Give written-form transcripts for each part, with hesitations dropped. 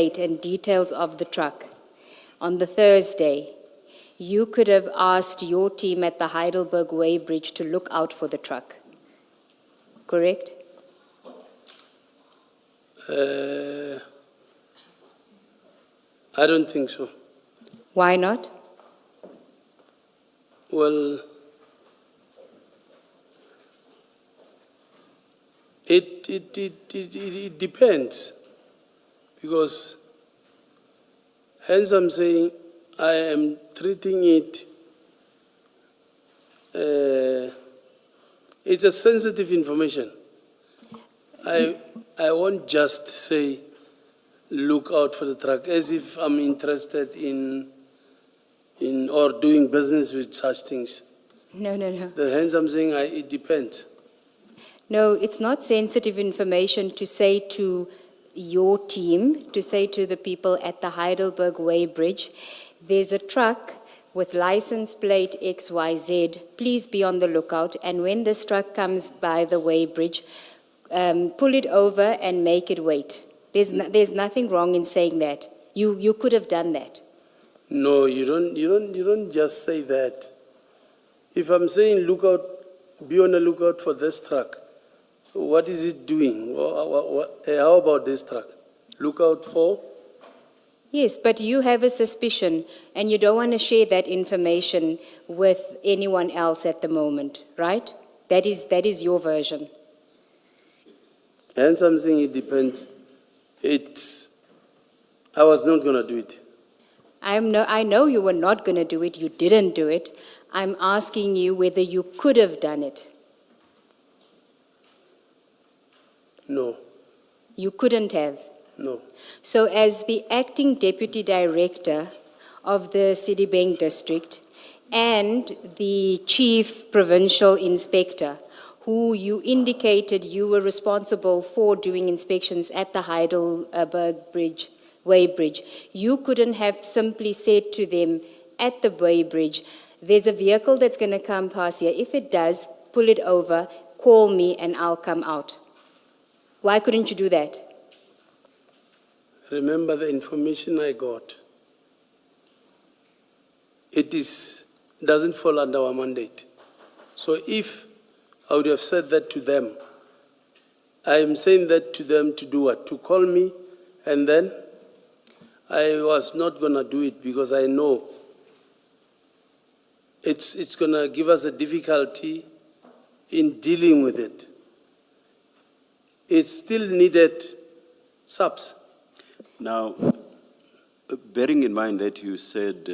plate and details of the truck on the Thursday, you could have asked your team at the Heidelberg Way Bridge to look out for the truck. Correct? I don't think so. Why not? Well, it depends, because hence I'm saying I am treating it, it's a sensitive information. I won't just say, look out for the truck, as if I'm interested in or doing business with such things. No. Hence I'm saying it depends. No, it's not sensitive information to say to your team, to say to the people at the Heidelberg Way Bridge, there's a truck with license plate XYZ, please be on the lookout, and when this truck comes by the Way Bridge, pull it over and make it wait. There's nothing wrong in saying that. You could have done that. No, you don't just say that. If I'm saying look out, be on the lookout for this truck, what is it doing? How about this truck? Look out for? Yes, but you have a suspicion and you don't want to share that information with anyone else at the moment, right? That is your version. Hence I'm saying it depends. I was not going to do it. I know you were not going to do it. You didn't do it. I'm asking you whether you could have done it. No. You couldn't have? No. So as the acting deputy director of the Sidibeng district and the chief provincial inspector, who you indicated you were responsible for doing inspections at the Heidelberg Way Bridge, you couldn't have simply said to them at the Way Bridge, there's a vehicle that's going to come past here. If it does, pull it over, call me, and I'll come out. Why couldn't you do that? Remember the information I got. It doesn't fall under our mandate. So if I would have said that to them, I am saying that to them to do what? To call me, and then I was not going to do it because I know it's going to give us a difficulty in dealing with it. It still needed subs. Now, bearing in mind that you said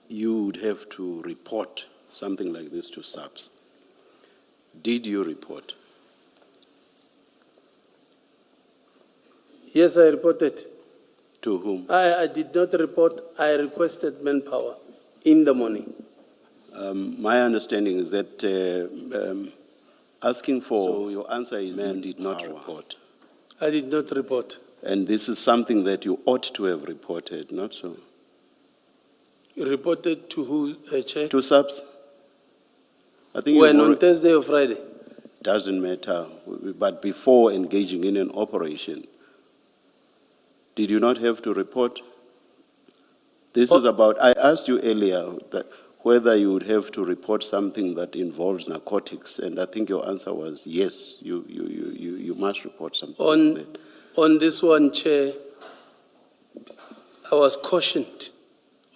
you would have to report something like this to subs, did you report? Yes, I reported. To whom? I did not report. I requested manpower in the morning. My understanding is that asking for, so your answer is you did not report. I did not report. And this is something that you ought to have reported, not so? You reported to who, Chair? To subs? I think when, on Thursday or Friday? Doesn't matter. But before engaging in an operation, did you not have to report? This is about, I asked you earlier that whether you would have to report something that involves narcotics, and I think your answer was yes, you must report something like that. On this one, Chair, I was cautioned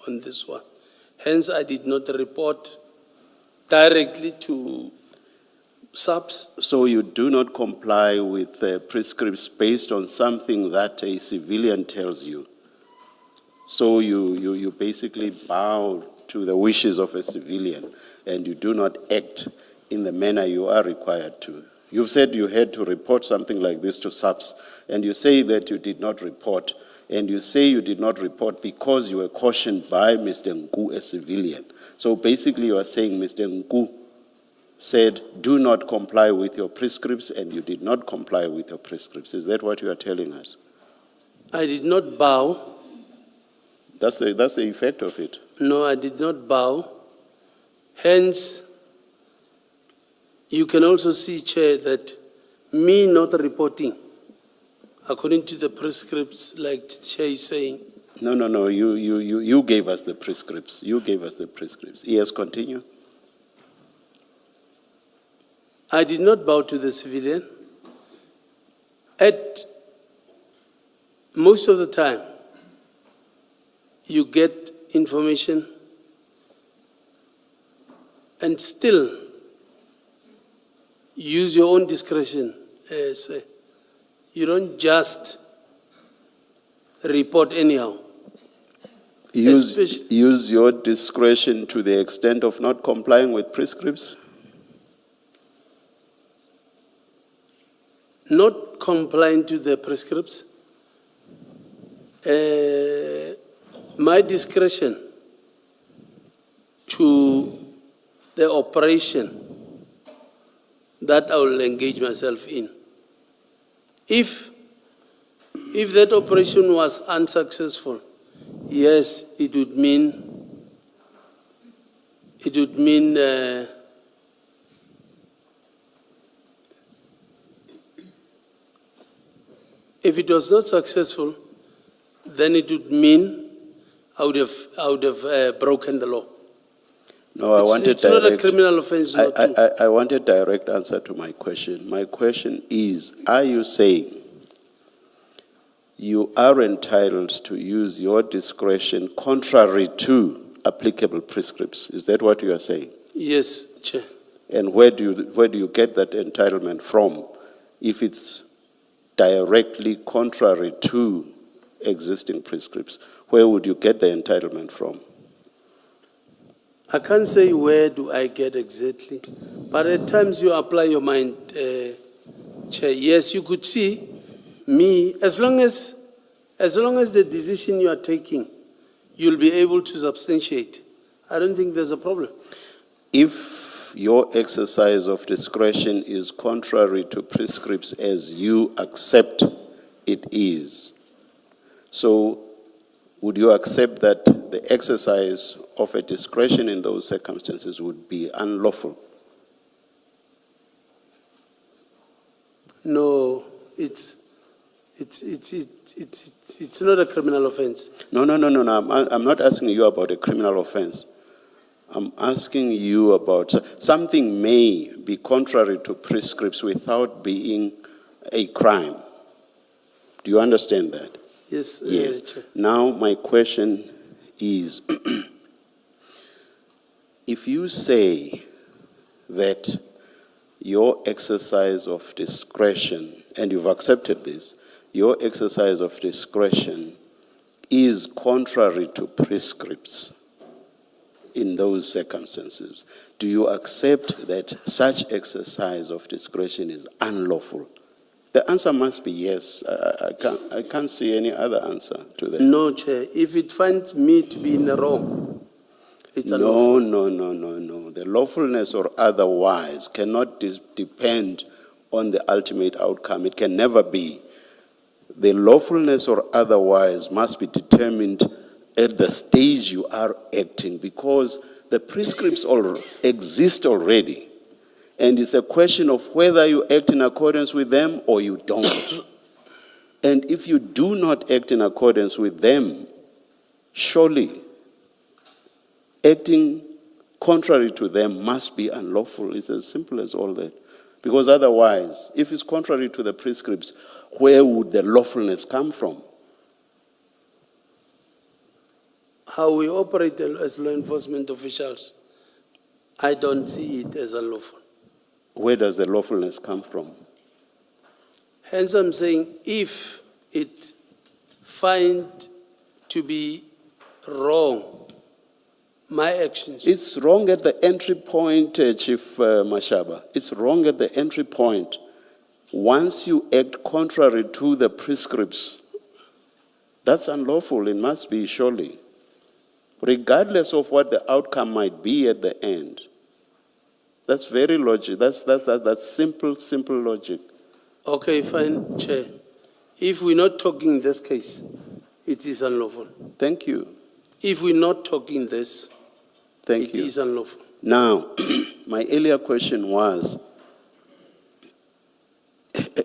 on this one. Hence, I did not report directly to subs. So you do not comply with prescripts based on something that a civilian tells you. So you basically bow to the wishes of a civilian and you do not act in the manner you are required to. You've said you had to report something like this to subs, and you say that you did not report, and you say you did not report because you were cautioned by Mr. Nku, a civilian. So basically you are saying Mr. Nku said, do not comply with your prescripts, and you did not comply with your prescripts. Is that what you are telling us? I did not bow. That's the effect of it. No, I did not bow. Hence, you can also see, Chair, that me not reporting according to the prescripts, like the chair is saying. No, you gave us the prescripts. You gave us the prescripts. Yes, continue. I did not bow to the civilian. At most of the time, you get information and still use your own discretion. You don't just report anyhow. Use your discretion to the extent of not complying with prescripts? Not complying to the prescripts. My discretion to the operation that I will engage myself in. If that operation was unsuccessful, yes, it would mean if it was not successful, then it would mean I would have broken the law. No, It's not a criminal offense not to. I want a direct answer to my question. My question is, are you saying you are entitled to use your discretion contrary to applicable prescripts? Is that what you are saying? Yes, Chair. And where do you get that entitlement from if it's directly contrary to existing prescripts? Where would you get the entitlement from? I can't say where do I get exactly, but at times you apply your mind, Chair. Yes, you could see me, as long as the decision you are taking, you'll be able to substantiate. I don't think there's a problem. If your exercise of discretion is contrary to prescripts as you accept it is, so would you accept that the exercise of a discretion in those circumstances would be unlawful? No, it's not a criminal offense. No. I'm not asking you about a criminal offense. I'm asking you about something may be contrary to prescripts without being a crime. Do you understand that? Yes. Yes. Chair. Now my question is, if you say that your exercise of discretion, and you've accepted this, your exercise of discretion is contrary to prescripts in those circumstances, do you accept that such exercise of discretion is unlawful? The answer must be yes. I can't see any other answer to that. No, Chair. If it finds me to be in the wrong, it's unlawful. No. The lawfulness or otherwise cannot depend on the ultimate outcome. It can never be. The lawfulness or otherwise must be determined at the stage you are acting, because the prescripts exist already. And it's a question of whether you act in accordance with them or you don't. And if you do not act in accordance with them, surely acting contrary to them must be unlawful. It's as simple as all that. Because otherwise, if it's contrary to the prescripts, where would the lawfulness come from? How we operate as law enforcement officials, I don't see it as unlawful. Where does the lawfulness come from? Hence, I'm saying if it finds to be wrong, my actions. It's wrong at the entry point, Chief Mashaba. It's wrong at the entry point. Once you act contrary to the prescripts, that's unlawful. It must be, surely. Regardless of what the outcome might be at the end. That's very logic. That's simple logic. Okay, fine, Chair. If we're not talking this case, it is unlawful. Thank you. If we're not talking this, it is unlawful. Now, my earlier question was,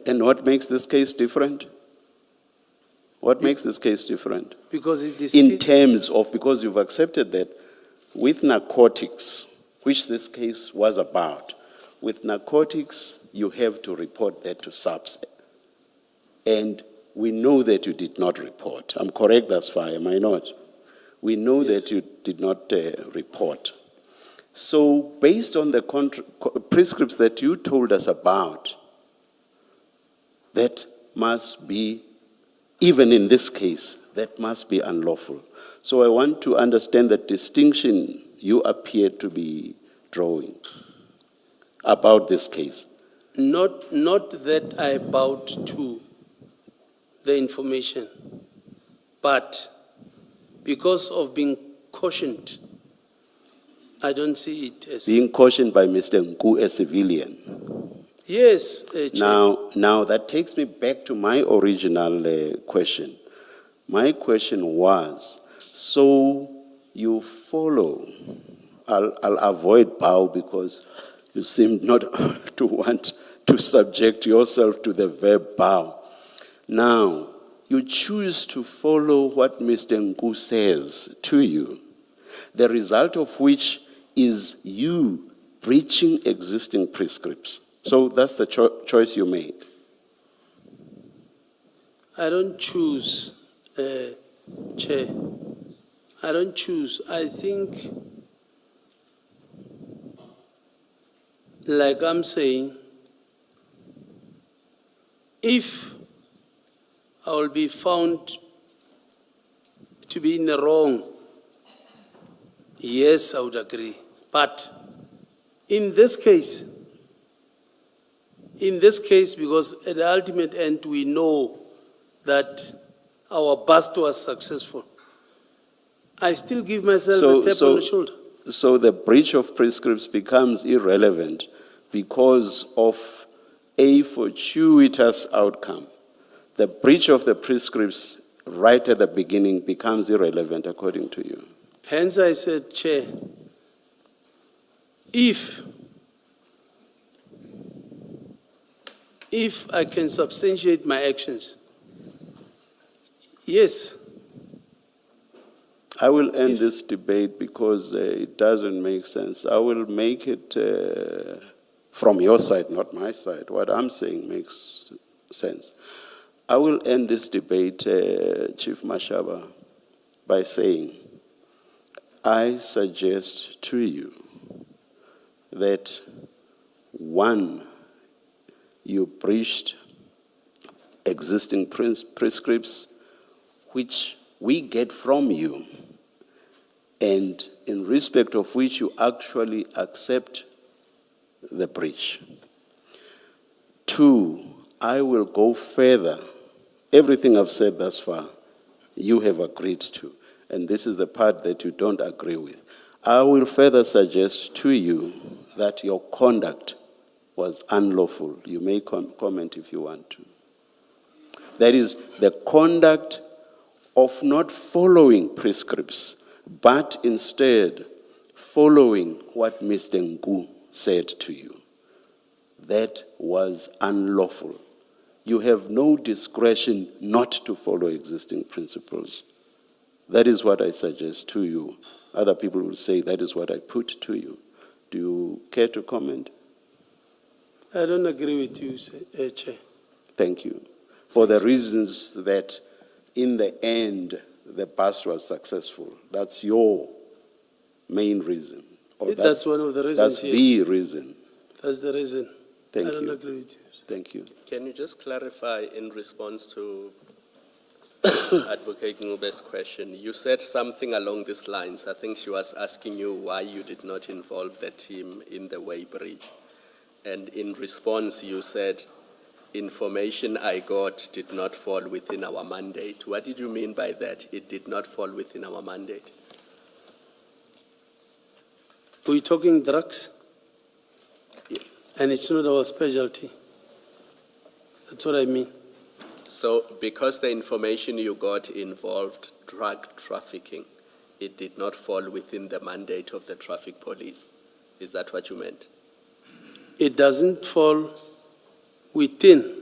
and what makes this case different? What makes this case different? Because it is In terms of, because you've accepted that with narcotics, which this case was about, with narcotics, you have to report that to SAPS. And we know that you did not report. I'm correct thus far, am I not? We know Yes. that you did not report. So based on the prescripts that you told us about, that must be, even in this case, that must be unlawful. So I want to understand the distinction you appear to be drawing about this case. not that I bowed to the information, but because of being cautioned, I don't see it as... Being cautioned by Mr. Nku, a civilian. Yes, Chair. Now that takes me back to my original question. My question was, so you follow, I'll avoid bow because you seem not to want to subject yourself to the verb bow. Now, you choose to follow what Mr. Nku says to you, the result of which is you breaching existing prescripts. So that's the choice you made. I don't choose, Chair. I don't choose. I think, like I'm saying, if I will be found to be in the wrong, yes, I would agree. But in this case, because at the ultimate end, we know that our bust was successful, I still give myself a tap on the shoulder. So the breach of prescripts becomes irrelevant because of a fortuitous outcome. The breach of the prescripts right at the beginning becomes irrelevant according to you. Hence I said, Chair, if I can substantiate my actions, yes. I will end this debate because it doesn't make sense. I will make it from your side, not my side. What I'm saying makes sense. I will end this debate, Chief Mashaba, by saying, I suggest to you that, one, you breached existing prescripts, which we get from you, and in respect of which you actually accept the breach. Two, I will go further. Everything I've said thus far, you have agreed to, and this is the part that you don't agree with. I will further suggest to you that your conduct was unlawful. You may comment if you want to. That is, the conduct of not following prescripts, but instead following what Mr. Nku said to you. That was unlawful. You have no discretion not to follow existing principles. That is what I suggest to you. Other people will say that is what I put to you. Do you care to comment? I don't agree with you, Chair. Thank you. For the reasons that in the end, the bust was successful. That's your main reason. Or That's one of the reasons. That's yes. the reason. That's the reason. Thank I don't you. agree with you. Thank you. Can you just clarify in response to Advocate Ngube's question? You said something along these lines. I think she was asking you why you did not involve the team in the way breach. And in response, you said, information I got did not fall within our mandate. What did you mean by that? It did not fall within our mandate. We're talking drugs, Yeah. and it's not our specialty. That's what I mean. So because the information you got involved drug trafficking, it did not fall within the mandate of the traffic police. Is that what you meant? It doesn't fall within,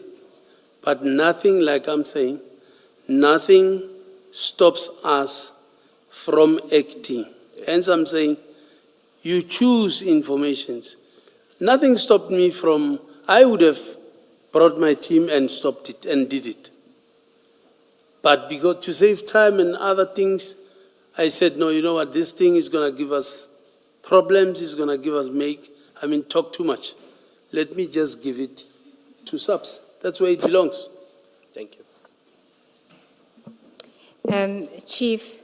but nothing, like I'm saying, nothing stops us from acting. Hence I'm saying, you choose informations. Nothing stopped me from, I would have brought my team and stopped it and did it. But because to save time and other things, I said, no, you know what, this thing is going to give us problems, it's going to give us talk too much. Let me just give it to subs. That's where it belongs. Thank you. Chief,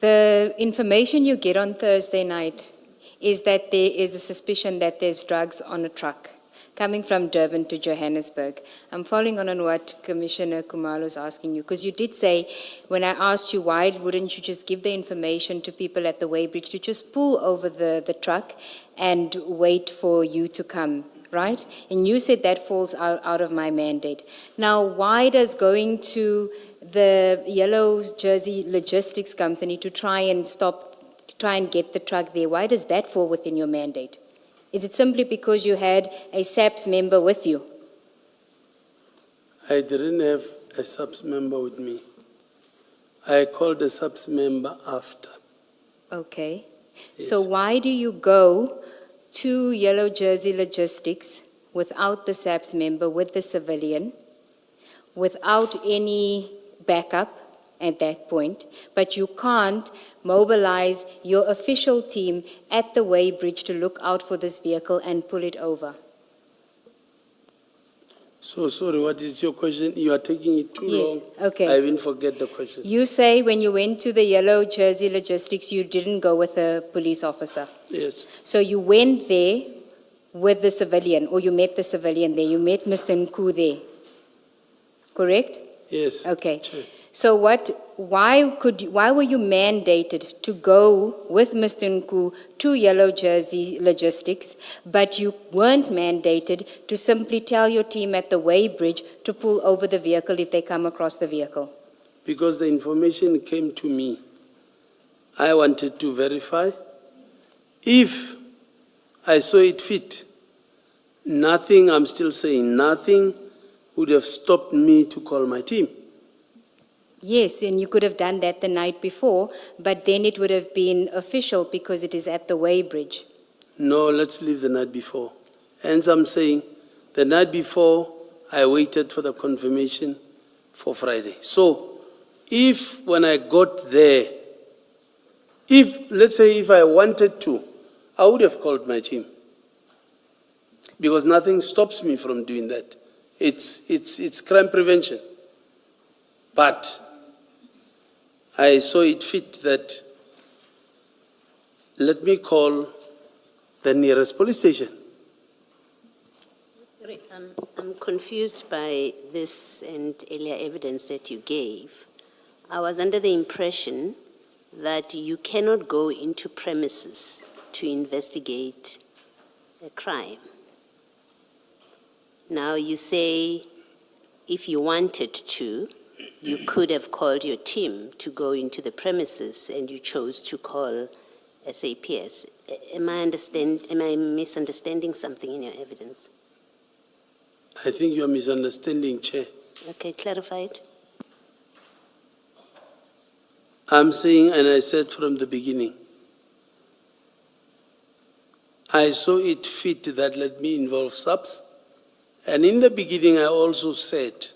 the information you get on Thursday night is that there is a suspicion that there's drugs on a truck coming from Durban to Johannesburg. I'm following on what Commissioner Kumalo is asking you, because you did say, when I asked you why wouldn't you just give the information to people at the weighbridge to just pull over the truck and wait for you to come, right? And you said that falls out of my mandate. Now, why does going to the Yellow Jersey Logistics Company to try and get the truck there, why does that fall within your mandate? Is it simply because you had a SAPS member with you? I didn't have a SAPS member with me. I called the SAPS member after. Okay. Yes. So why do you go to Yellow Jersey Logistics without the SAPS member, with the civilian, without any backup at that point, but you can't mobilize your official team at the weighbridge to look out for this vehicle and pull it over? So sorry, what is your question? You are taking it too long. Okay. I even forget the question. You say when you went to the Yellow Jersey Logistics, you didn't go with a police officer. Yes. So you went there with the civilian, or you met the civilian there. You met Mr. Nku there. Correct? Yes. Okay. Sure. So why were you mandated to go with Mr. Nku to Yellow Jersey Logistics, but you weren't mandated to simply tell your team at the weighbridge to pull over the vehicle if they come across the vehicle? Because the information came to me. I wanted to verify. If I saw it fit, nothing, I'm still saying, nothing would have stopped me to call my team. Yes, and you could have done that the night before, but then it would have been official because it is at the weighbridge. No, let's leave the night before. Hence I'm saying, the night before, I waited for the confirmation for Friday. So, if when I got there, let's say if I wanted to, I would have called my team. Because nothing stops me from doing that. It's crime prevention. But I saw it fit that let me call the nearest police station. Sorry, I'm confused by this and earlier evidence that you gave. I was under the impression that you cannot go into premises to investigate a crime. Now you say if you wanted to, you could have called your team to go into the premises and you chose to call SAPS. Am I misunderstanding something in your evidence? I think you are misunderstanding, Chair. Okay, clarify it. I'm saying, and I said from the beginning, I saw it fit that let me involve subs. And in the beginning, I also said,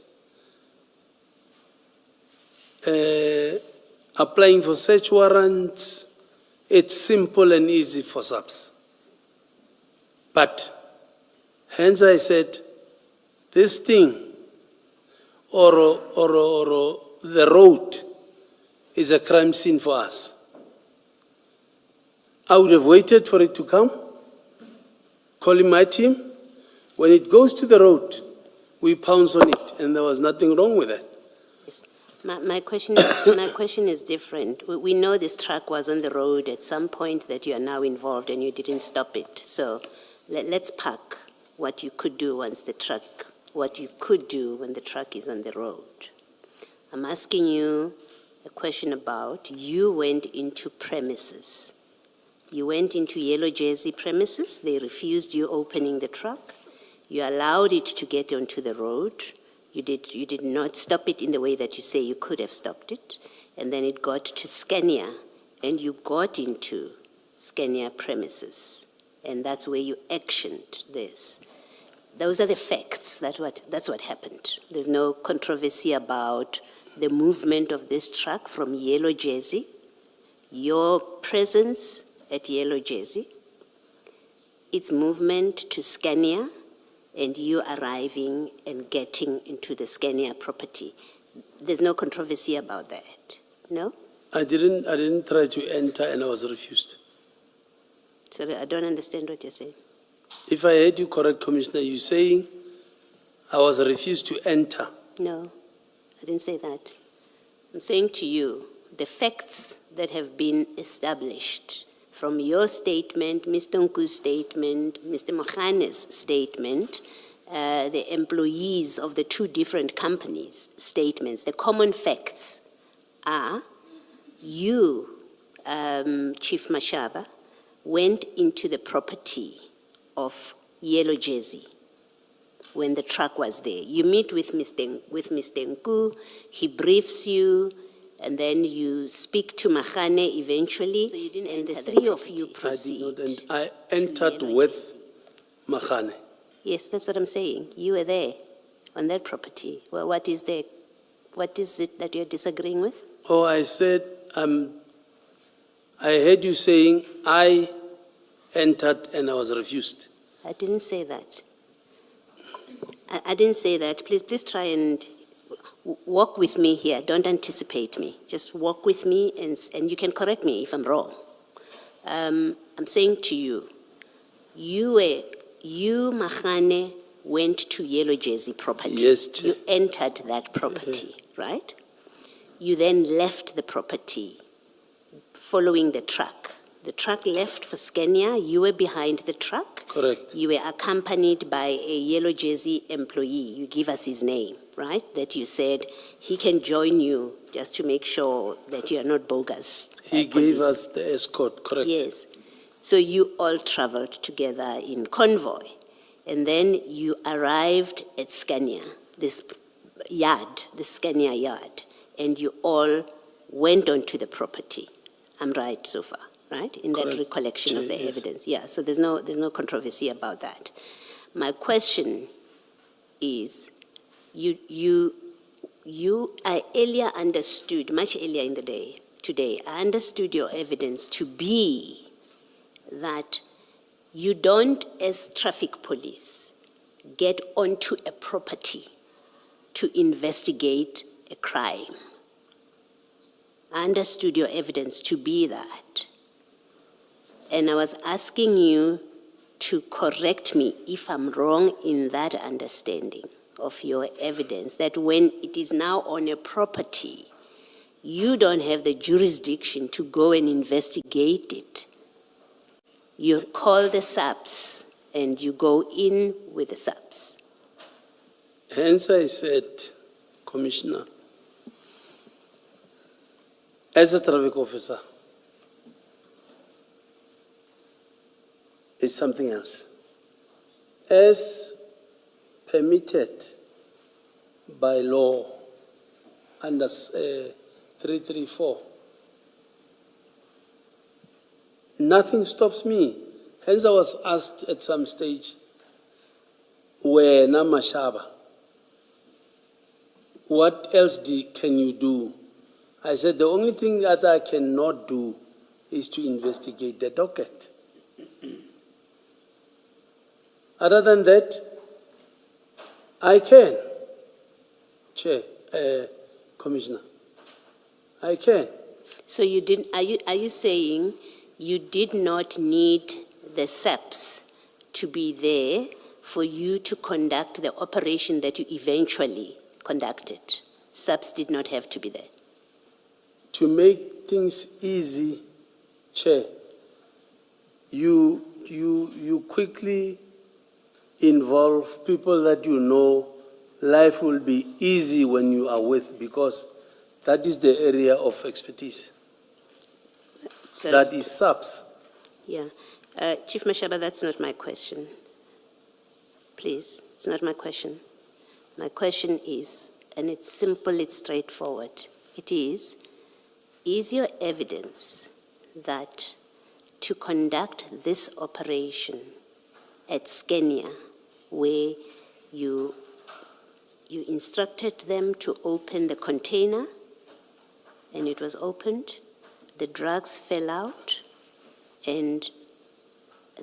applying for search warrants, it's simple and easy for subs. But, hence I said, this thing, or the road, is a crime scene for us. I would have waited for it to come, calling my team. When it goes to the road, we pounce on it, and there was nothing wrong with that. Yes. My question is different. We know this truck was on the road at some point that you are now involved and you didn't stop it. So let's park what you could do when the truck is on the road. I'm asking you a question about you went into premises. You went into Yellow Jersey premises. They refused you opening the truck. You allowed it to get onto the road. You did not stop it in the way that you say you could have stopped it. And then it got to Scania, and you got into Scania premises. And that's where you actioned this. Those are the facts. That's what happened. There's no controversy about the movement of this truck from Yellow Jersey, your presence at Yellow Jersey, its movement to Scania, and you arriving and getting into the Scania property. There's no controversy about that, no? I didn't try to enter and I was refused. Sorry, I don't understand what you're saying. If I heard you correct, Commissioner, you're saying I was refused to enter. No, I didn't say that. I'm saying to you, the facts that have been established from your statement, Mr. Nku's statement, Mr. Mohane's statement, the employees of the two different companies' statements, the common facts are you, Chief Mashaba, went into the property of Yellow Jersey when the truck was there. You meet with Mr. Nku, he briefs you, and then you speak to Mahane eventually, so you didn't and the three of you proceed. I entered with Mahane. Yes, that's what I'm saying. You were there on that property. Well, what is there? What is it that you're disagreeing with? Oh, I said, I heard you saying I entered and I was refused. I didn't say that. I didn't say that. Please try and walk with me here. Don't anticipate me. Just walk with me, and you can correct me if I'm wrong. I'm saying to you, you, Mahane, went to Yellow Jersey property. Yes, Chair. You entered that property, right? You then left the property following the truck. The truck left for Scania. You were behind the truck. Correct. You were accompanied by a Yellow Jersey employee. You give us his name, right? That you said he can join you just to make sure that you are not bogus. He gave us the escort, correct? Yes. So you all traveled together in convoy. And then you arrived at Scania, this yard, the Scania yard, and you all went onto the property. I'm right so far, right? In that Correct. recollection of the Yes. evidence. Yeah, so there's no controversy about that. My question is, I earlier understood, much earlier in the day, today, I understood your evidence to be that you don't, as traffic police, get onto a property to investigate a crime. I understood your evidence to be that. And I was asking you to correct me if I'm wrong in that understanding of your evidence, that when it is now on a property, you don't have the jurisdiction to go and investigate it. You call the SAPs and you go in with the SAPs. Hence I said, Commissioner, as a traffic officer, it's something else. As permitted by law under 334, nothing stops me. Hence I was asked at some stage, where Namashaba, what else can you do? I said, the only thing that I cannot do is to investigate the docket. Other than that, I can, Chair, Commissioner, I can. So you didn't, are you saying you did not need the SAPs to be there for you to conduct the operation that you eventually conducted? SAPs did not have to be there. To make things easy, Chair, you quickly involve people that you know life will be easy when you are with, because that is the area of expertise. So, That is SAPS. yeah. Chief Mashaba, that's not my question. Please, it's not my question. My question is, and it's simple, it's straightforward. It is your evidence that to conduct this operation at Skenia, where you instructed them to open the container, and it was opened, the drugs fell out, and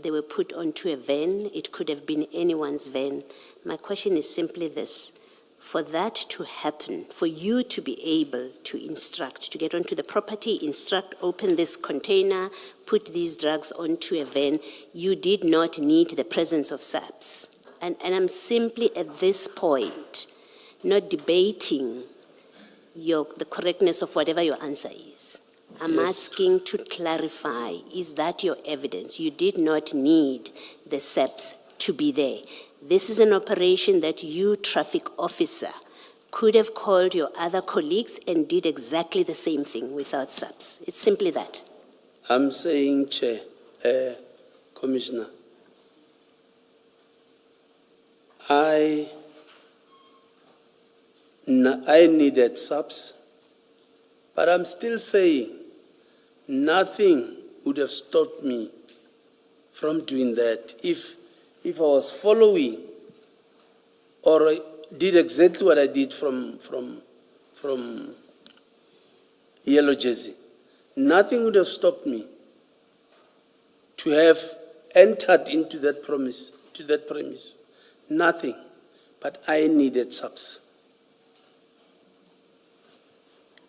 they were put onto a van. It could have been anyone's van. My question is simply this. For that to happen, for you to be able to instruct, to get onto the property, instruct, open this container, put these drugs onto a van, you did not need the presence of SAPS. And I'm simply at this point not debating the correctness of whatever your answer is. I'm asking to clarify, is that your evidence? You did not need the SAPS to be there. This is an operation that you, traffic officer, could have called your other colleagues and did exactly the same thing without SAPS. It's simply that. I'm saying, Chair, Commissioner, I needed SAPS, but I'm still saying nothing would have stopped me from doing that if I was following or I did exactly what I did from Yellow Jersey. Nothing would have stopped me to have entered into that premise. Nothing. But I needed SAPS.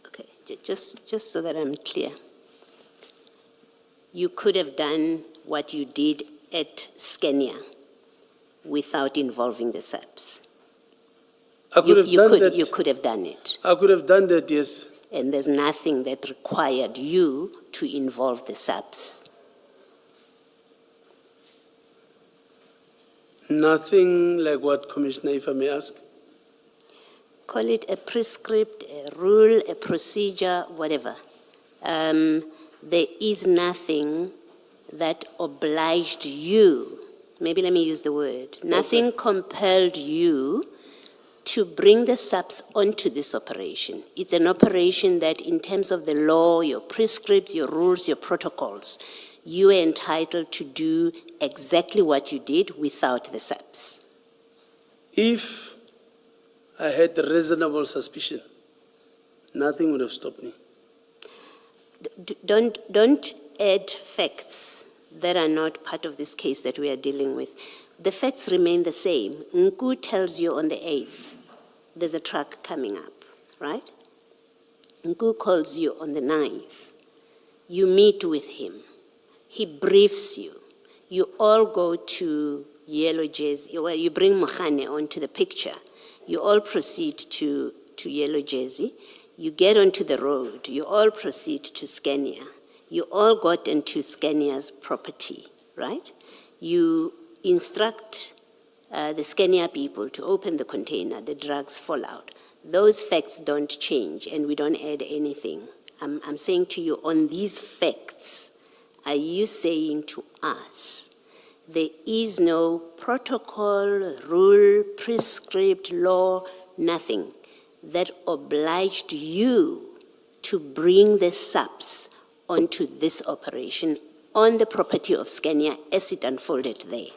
Okay, just so that I'm clear. You could have done what you did at Skenia without involving the SAPS. I could have done that. You could have done it. I could have done that, yes. And there's nothing that required you to involve the SAPS. Nothing like what, Commissioner, if I may ask? Call it a prescript, a rule, a procedure, whatever. There is nothing that obliged you, maybe let me use the word, nothing compelled you to bring the SAPS onto this operation. It's an operation that in terms of the law, your prescripts, your rules, your protocols, you are entitled to do exactly what you did without the SAPS. If I had reasonable suspicion, nothing would have stopped me. Don't add facts that are not part of this case that we are dealing with. The facts remain the same. Nku tells you on the 8th, there's a truck coming up, right? Nku calls you on the 9th. You meet with him. He briefs you. You all go to Yellow Jersey. Well, you bring Mohane onto the picture. You all proceed to Yellow Jersey. You get onto the road. You all proceed to Skenia. You all got into Skenia's property, right? You instruct the Skenia people to open the container. The drugs fall out. Those facts don't change, and we don't add anything. I'm saying to you, on these facts, are you saying to us, there is no protocol, rule, prescript, law, nothing that obliged you to bring the SAPS onto this operation on the property of Skenia as it unfolded there?